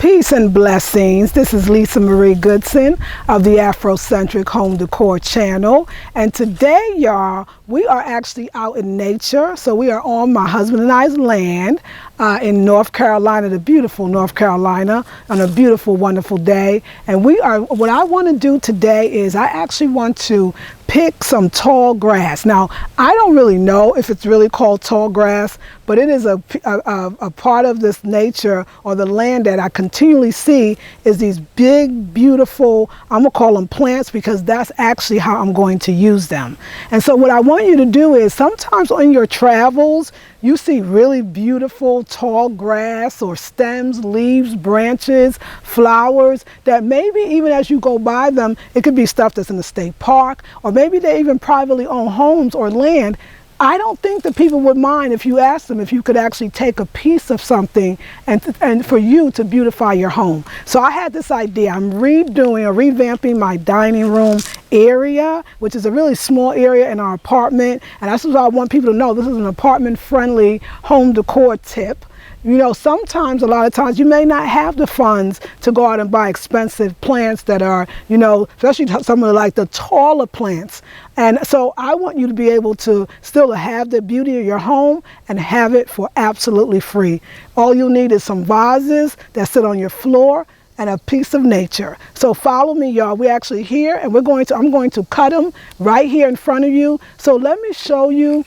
Peace and blessings. This is Lisa Marie Goodson of the Afrocentric Home Decor channel. And today, y'all, we are actually out in nature. So we are on my husband and I's land in North Carolina, the beautiful North Carolina, on a beautiful, wonderful day. And what I want to do today is I actually want to pick some tall grass. Now, I don't really know if it's really called tall grass, but it is a part of this nature or the land that I continually see is these big, beautiful, I'm gonna call them plants because that's actually how I'm going to use them. And so what I want you to do is sometimes on your travels, you see really beautiful tall grass or stems, leaves, branches, flowers that maybe even as you go by them, it could be stuff that's in the state park, or maybe they even privately own homes or land. I don't think that people would mind if you asked them if you could actually take a piece of something and for you to beautify your home. So I had this idea. I'm redoing or revamping my dining room area, which is a really small area in our apartment. And that's what I want people to know. This is an apartment-friendly home decor tip. You know, sometimes, a lot of times, you may not have the funds to go out and buy expensive plants that are, you know, especially some of the taller plants. And so I want you to be able to still have the beauty of your home and have it for absolutely free. All you'll need is some vases that sit on your floor and a piece of nature. So follow me, y'all. We're actually here and I'm going to cut them right here in front of you. So let me show you.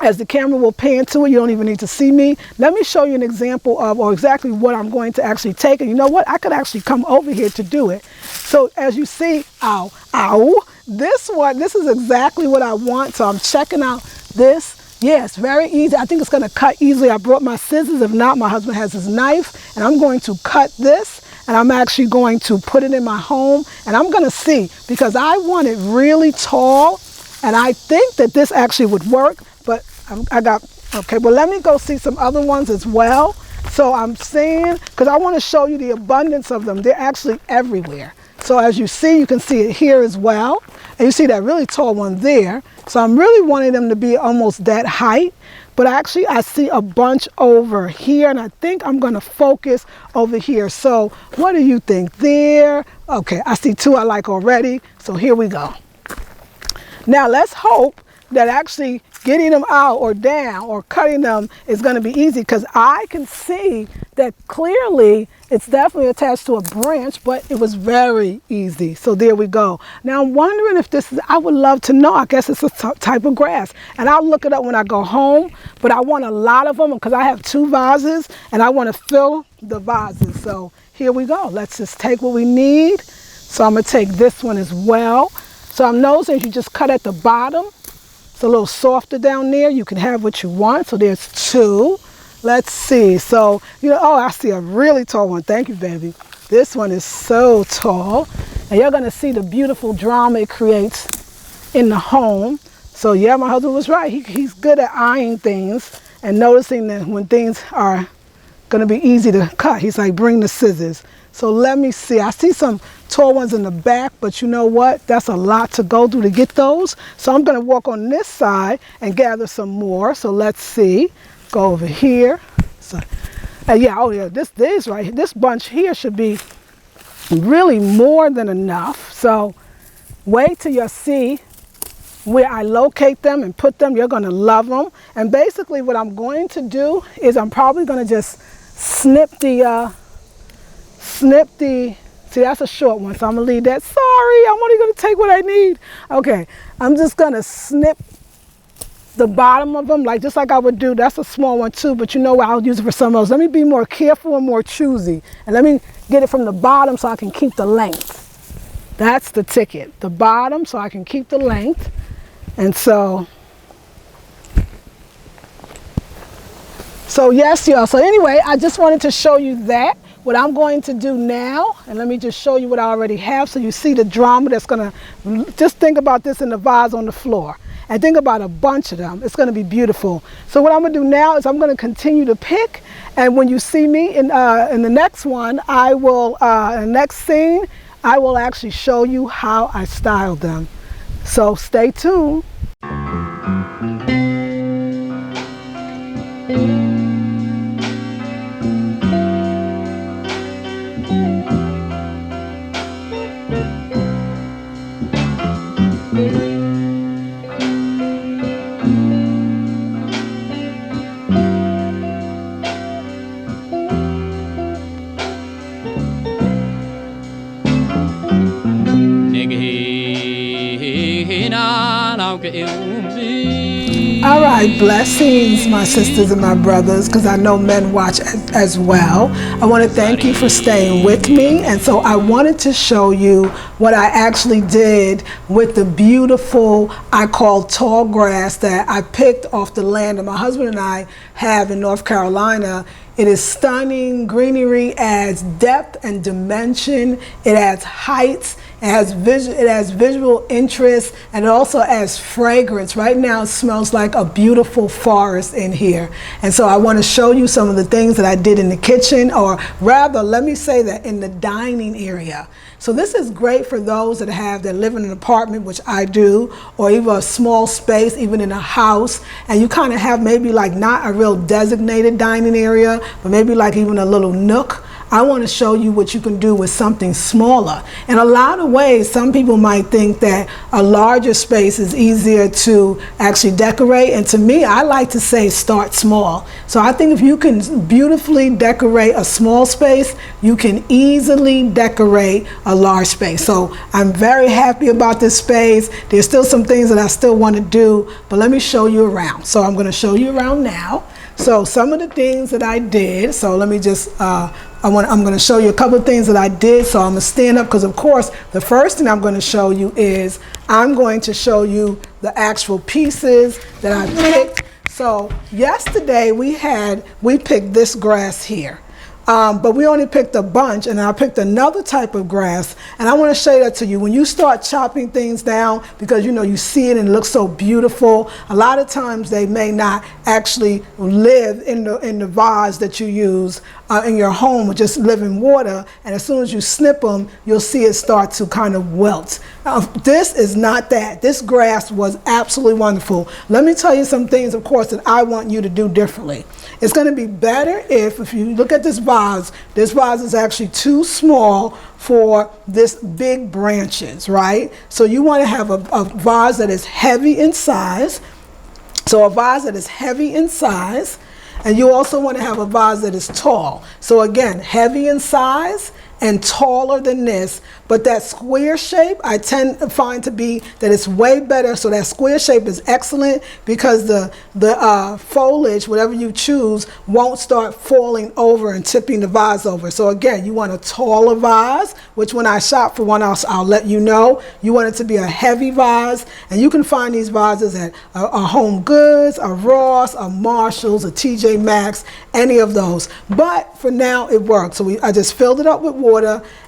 As the camera will pan to it, you don't even need to see me. Let me show you an example of, or exactly what I'm going to actually take. And you know what? I could actually come over here to do it. So as you see, this is exactly what I want. So I'm checking out this. Yeah, it's very easy. I think it's gonna cut easily. I brought my scissors. If not, my husband has his knife. And I'm going to cut this. And I'm actually going to put it in my home. And I'm gonna see, because I want it really tall. And I think that this actually would work. But okay, well, let me go see some other ones as well. So I'm seeing, because I want to show you the abundance of them. They're actually everywhere. So as you see, you can see it here as well. And you see that really tall one there. So I'm really wanting them to be almost that height. But actually, I see a bunch over here, and I think I'm going to focus over here. So what do you think? There. Okay, I see two I like already. So here we go. Now let's hope that actually getting them out or down or cutting them is going to be easy, because I can see that clearly it's definitely attached to a branch, but it was very easy. So there we go. Now I'm wondering if this is, I would love to know, I guess it's a type of grass, and I'll look it up when I go home, but I want a lot of them because I have 2 vases and I want to fill the vases. So here we go. Let's just take what we need. So I'm going to take this one as well. So I'm noticing if you just cut at the bottom, it's a little softer down there. You can have what you want. So there's 2. Let's see. So, you know, oh, I see a really tall one. Thank you, baby. This one is so tall. And you're going to see the beautiful drama it creates in the home. So yeah, my husband was right. He's good at eyeing things and noticing that when things are going to be easy to cut. He's like, bring the scissors. So let me see. I see some tall ones in the back, but you know what? That's a lot to go through to get those. So I'm going to walk on this side and gather some more. So let's see. Go over here. So, yeah, oh yeah, this bunch here should be really more than enough. So wait till you see where I locate them and put them. You're going to love them. And basically what I'm going to do is I'm probably going to just snip the, see, that's a short one, so I'm gonna leave that. Sorry, I'm only gonna take what I need. Okay, I'm just gonna snip the bottom of them, just like I would do. That's a small one too, but you know what, I'll use it for something else. Let me be more careful and more choosy. And let me get it from the bottom so I can keep the length. That's the ticket, the bottom, so I can keep the length. And so yes, y'all. So anyway, I just wanted to show you that. What I'm going to do now, and let me just show you what I already have so you see the drama that's going to, just think about this in the vase on the floor. And think about a bunch of them. It's going to be beautiful. So what I'm going to do now is I'm going to continue to pick. And when you see me in the next one, I will, in the next scene, I will actually show you how I styled them. So stay tuned. All right, blessings, my sisters and my brothers, because I know men watch as well. I want to thank you for staying with me. And so I wanted to show you what I actually did with the beautiful, I call tall grass that I picked off the land that my husband and I have in North Carolina. It is stunning. Greenery adds depth and dimension. It adds heights. It has visual interest, and it also adds fragrance. Right now it smells like a beautiful forest in here. And so I want to show you some of the things that I did in the kitchen, or rather, let me say that in the dining area. So this is great for those that live in an apartment, which I do, or even a small space, even in a house, and you kind of have maybe like not a real designated dining area, but maybe like even a little nook. I want to show you what you can do with something smaller. In a lot of ways, some people might think that a larger space is easier to actually decorate. And to me, I like to say start small. So I think if you can beautifully decorate a small space, you can easily decorate a large space. So I'm very happy about this space. There's still some things that I still want to do, but let me show you around. So I'm going to show you around now. So some of the things that I did, so let me just, I'm going to show you a couple of things that I did. So I'm going to stand up because, of course, the first thing I'm going to show you is I'm going to show you the actual pieces that I picked. So yesterday we picked this grass here. But we only picked a bunch, and I picked another type of grass, and I want to show that to you. When you start chopping things down, because you see it and it looks so beautiful, a lot of times they may not actually live in the vase that you use in your home, or just live in water, and as soon as you snip them, you'll see it start to kind of wilt. This is not that. This grass was absolutely wonderful. Let me tell you some things, of course, that I want you to do differently. It's going to be better if you look at this vase is actually too small for this big branches, right? So you want to have a vase that is heavy in size. So a vase that is heavy in size, and you also want to have a vase that is tall. So again, heavy in size and taller than this, but that square shape I tend to find to be that it's way better. So that square shape is excellent because the foliage, whatever you choose, won't start falling over and tipping the vase over. So again, you want a taller vase, which when I shop for one, I'll let you know. You want it to be a heavy vase, and you can find these vases at a Home Goods, a Ross, a Marshalls, a TJ Maxx, any of those. But for now, it worked. So I just filled it up with water,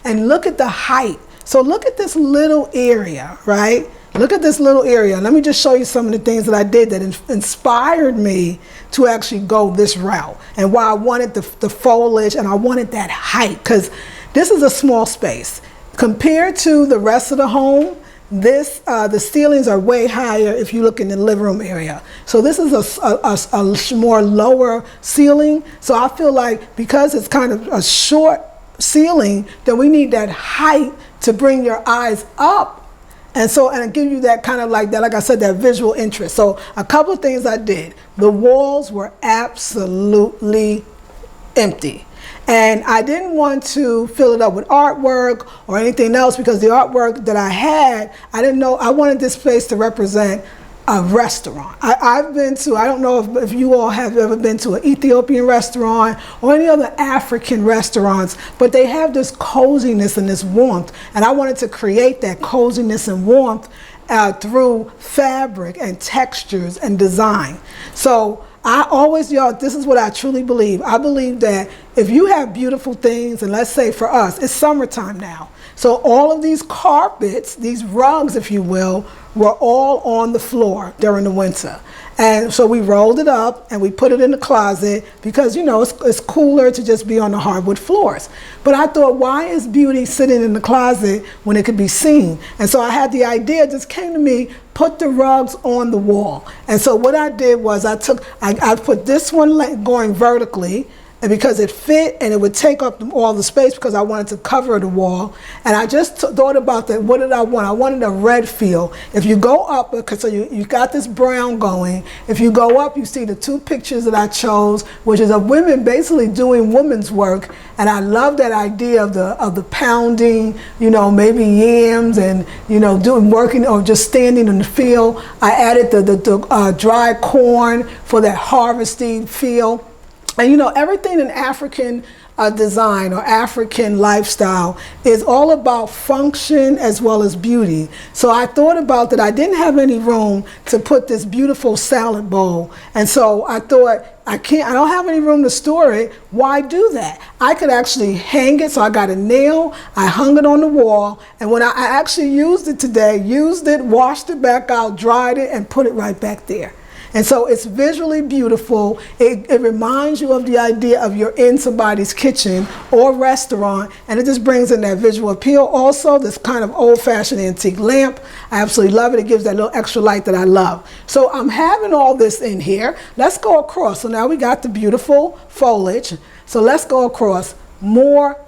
and look at the height. So look at this little area, right? Look at this little area. Let me just show you some of the things that I did that inspired me to actually go this route, and why I wanted the foliage and I wanted that height, because this is a small space. Compared to the rest of the home, the ceilings are way higher if you look in the living room area. So this is a more lower ceiling. So I feel like because it's kind of a short ceiling, that we need that height to bring your eyes up, and give you that kind of like I said, that visual interest. So a couple of things I did. The walls were absolutely empty, and I didn't want to fill it up with artwork or anything else, because the artwork that I had, I didn't know, I wanted this place to represent a restaurant. I've been to, I don't know if you all have ever been to an Ethiopian restaurant or any other African restaurants, but they have this coziness and this warmth, and I wanted to create that coziness and warmth through fabric and textures and design. So I always, this is what I truly believe. I believe that if you have beautiful things, and let's say for us, it's summertime now. So all of these carpets, these rugs, if you will, were all on the floor during the winter. And so we rolled it up and we put it in the closet because, it's cooler to just be on the hardwood floors. But I thought, why is beauty sitting in the closet when it could be seen? And so I had the idea, it just came to me, put the rugs on the wall. And so what I did was I put this one going vertically, and because it fit and it would take up all the space because I wanted to cover the wall. And I just thought about that. What did I want? I wanted a red feel. If you go up, because so you got this brown going. If you go up, you see the two pictures that I chose, which is of women basically doing women's work. And I love that idea of the pounding, you know, maybe yams and, you know, working or just standing in the field. I added the dry corn for that harvesting feel. And you know, everything in African design or African lifestyle is all about function as well as beauty. So I thought about that I didn't have any room to put this beautiful salad bowl. And so I thought, I don't have any room to store it. Why do that? I could actually hang it. So I got a nail, I hung it on the wall. And when I actually used it today, washed it back out, dried it, and put it right back there. And so it's visually beautiful. It reminds you of the idea of you're in somebody's kitchen or restaurant, and it just brings in that visual appeal. Also, this kind of old-fashioned antique lamp, I absolutely love it. It gives that little extra light that I love. So I'm having all this in here. Let's go across. So now we got the beautiful foliage. So let's go across. More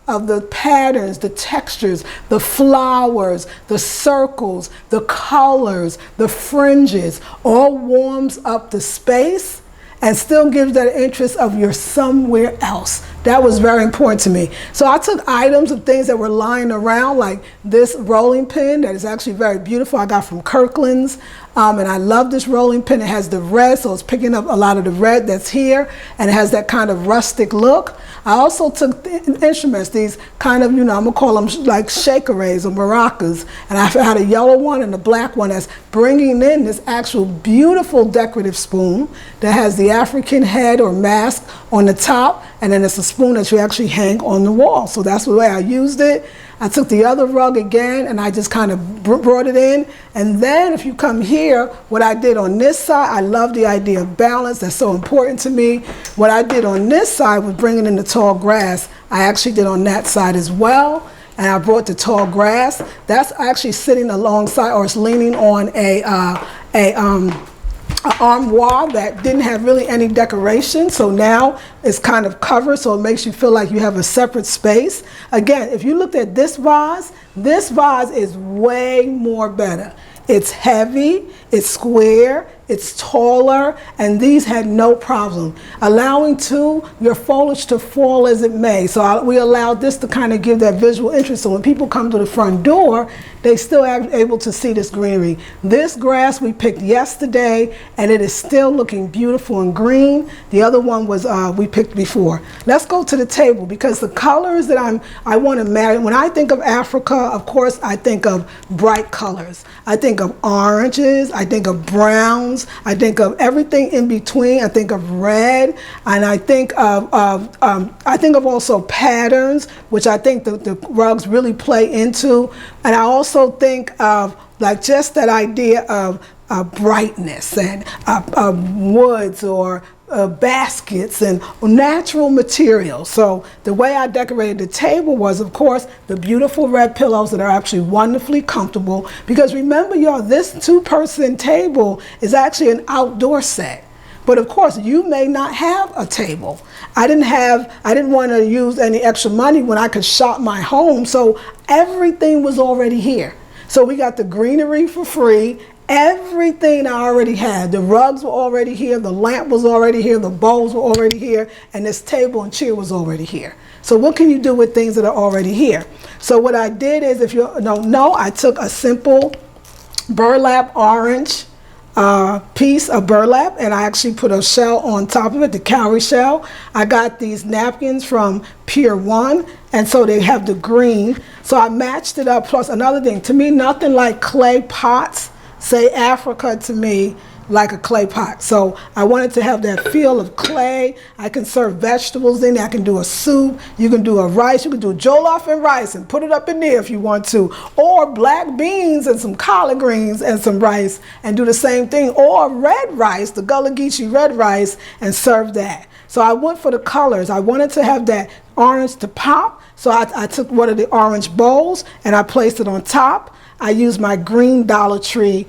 of the patterns, the textures, the flowers, the circles, the colors, the fringes, all warms up the space and still gives that interest of you're somewhere else. That was very important to me. So I took items of things that were lying around, like this rolling pin that is actually very beautiful. I got from Kirkland's, and I love this rolling pin. It has the red, so it's picking up a lot of the red that's here, and it has that kind of rustic look. I also took the instruments, these kind of, you know, I'm gonna call them like shakerays or maracas, and I had a yellow one and a black one that's bringing in this actual beautiful decorative spoon that has the African head or mask on the top, and then it's a spoon that you actually hang on the wall. So that's the way I used it. I took the other rug again and I just kind of brought it in. And then if you come here, what I did on this side, I love the idea of balance. That's so important to me. What I did on this side was bringing in the tall grass. I actually did on that side as well. And I brought the tall grass. That's actually sitting alongside, or it's leaning on an armoire that didn't have really any decoration, so now it's kind of covered, so it makes you feel like you have a separate space. Again, if you looked at this vase is way more better. It's heavy, it's square, it's taller, and these had no problem. Allowing your foliage to fall as it may. So we allowed this to kind of give that visual interest. So when people come to the front door, they still are able to see this greenery. This grass we picked yesterday, and it is still looking beautiful and green. The other one was we picked before. Let's go to the table, because the colors that I want to marry. When I think of Africa, of course, I think of bright colors. I think of oranges. I think of browns. I think of everything in between. I think of red, and I think of also patterns, which I think the rugs really play into. And I also think of like just that idea of brightness and woods or baskets and natural materials. So the way I decorated the table was, of course, the beautiful red pillows that are actually wonderfully comfortable. Because remember, y'all, this two-person table is actually an outdoor set. But of course, you may not have a table. I didn't want to use any extra money when I could shop my home. So everything was already here. So we got the greenery for free. Everything I already had. The rugs were already here, the lamp was already here, the bowls were already here, and this table and chair was already here. So what can you do with things that are already here? So what I did is, if you don't know, I took a simple burlap orange piece of burlap, and I actually put a shell on top of it, the cowrie shell. I got these napkins from Pier 1, and so they have the green. So I matched it up. Plus another thing, to me, nothing like clay pots say Africa to me like a clay pot. So I wanted to have that feel of clay. I can serve vegetables in there. I can do a soup. You can do a rice. You can do jollof and rice and put it up in there if you want to. Or black beans and some collard greens and some rice and do the same thing. Or red rice, the Gullah Geechee red rice, and serve that. So I went for the colors. I wanted to have that orange to pop. So I took one of the orange bowls and I placed it on top. I used my green Dollar Tree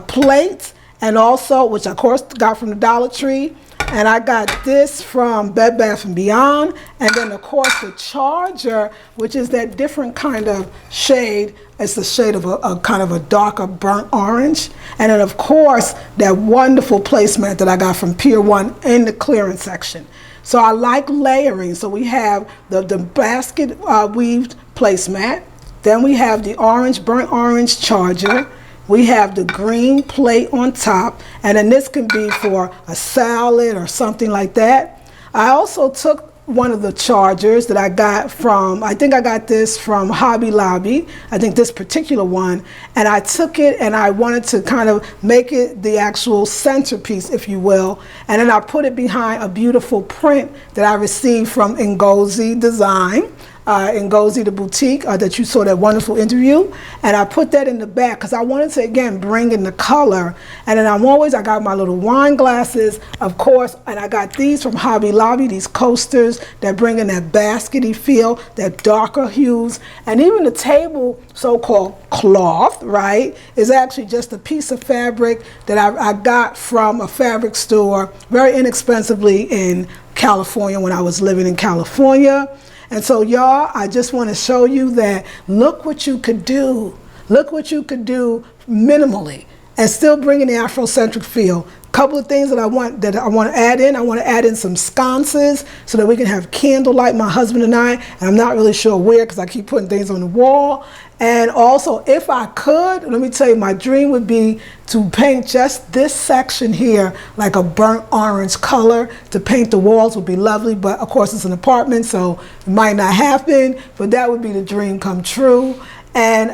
plates, and also, which I of course got from the Dollar Tree, And I got this from Bed Bath & Beyond. And then, of course, the charger, which is that different kind of shade. It's the shade of a kind of a darker burnt orange. And then, of course, that wonderful placemat that I got from Pier 1 in the clearance section. So I like layering. So we have the basket weaved placemat. Then we have the orange, burnt orange charger. We have the green plate on top, and then this can be for a salad or something like that. I also took one of the chargers that I got from, I think I got this from Hobby Lobby, I think this particular one, and I took it and I wanted to kind of make it the actual centerpiece, if you will, and then I put it behind a beautiful print that I received from Ngozi Design. Ngozi the boutique that you saw that wonderful interview, and I put that in the back because I wanted to again bring in the color. And then I got my little wine glasses, of course, and I got these from Hobby Lobby, these coasters that bring in that baskety feel, that darker hues, and even the table so-called cloth, right, is actually just a piece of fabric that I got from a fabric store very inexpensively in California when I was living in California. And so, y'all, I just want to show you that look what you could do. Look what you could do minimally and still bring in the Afrocentric feel. Couple of things that I want to add in. I want to add in some sconces so that we can have candlelight, my husband and I. And I'm not really sure where because I keep putting things on the wall. And also, if I could, let me tell you, my dream would be to paint just this section here like a burnt orange color. To paint the walls would be lovely, but of course it's an apartment, so it might not happen, but that would be the dream come true. And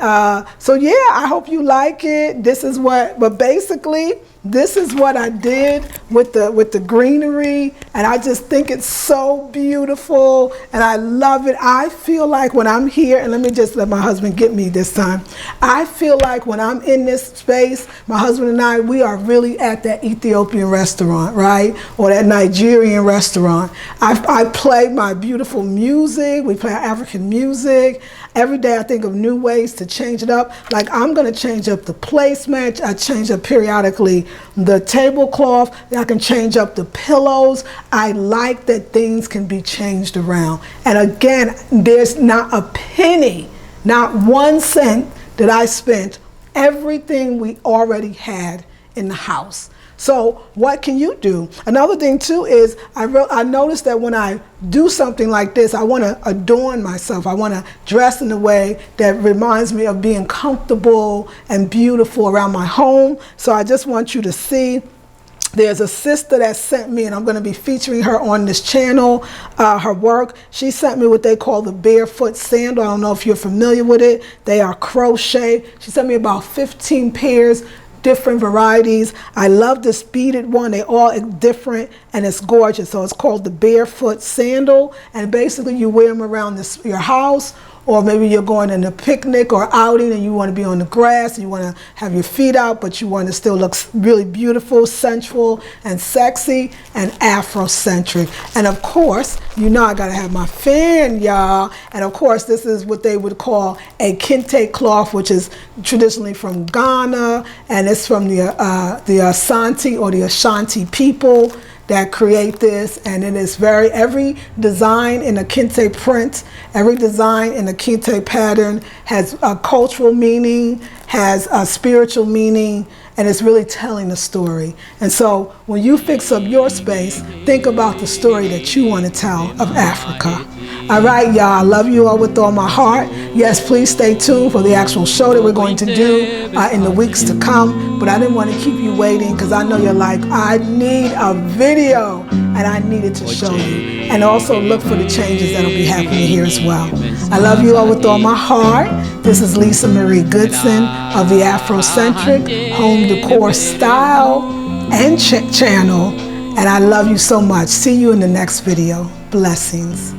so yeah, I hope you like it. But basically, this is what I did with the greenery, and I just think it's so beautiful, and I love it. I feel like when I'm here, and let me just let my husband get me this time. I feel like when I'm in this space, my husband and I, we are really at that Ethiopian restaurant, right? Or that Nigerian restaurant. I play my beautiful music. We play African music. Every day I think of new ways to change it up. Like I'm gonna change up the placemat. I change up periodically the tablecloth. I can change up the pillows. I like that things can be changed around. And again, there's not a penny, not 1 cent that I spent. Everything we already had in the house. So what can you do? Another thing too is I noticed that when I do something like this, I want to adorn myself. I want to dress in a way that reminds me of being comfortable and beautiful around my home. So I just want you to see. There's a sister that sent me, and I'm going to be featuring her on this channel, her work. She sent me what they call the barefoot sandal. I don't know if you're familiar with it. They are crochet. She sent me about 15 pairs, different varieties. I love this beaded one. They all different, and it's gorgeous. So it's called the barefoot sandal, and basically you wear them around your house, or maybe you're going on a picnic or outing and you want to be on the grass and you want to have your feet out, but you want to still look really beautiful, sensual, and sexy, and Afrocentric. And of course, you know I got to have my fan, y'all. And of course, this is what they would call a kente cloth, which is traditionally from Ghana, and it's from the Asante or the Ashanti people that create this, and it is every design in a kente print, every design in a kente pattern has a cultural meaning, has a spiritual meaning, and it's really telling a story. And so when you fix up your space, think about the story that you want to tell of Africa. All right, y'all, I love you all with all my heart. Yes, please stay tuned for the actual show that we're going to do in the weeks to come. But I didn't want to keep you waiting because I know you're like, I need a video, and I needed to show you. And also look for the changes that'll be happening here as well. I love you all with all my heart. This is Lisa Marie Goodson of the Afrocentric Home Decor Style and Channel. And I love you so much. See you in the next video. Blessings.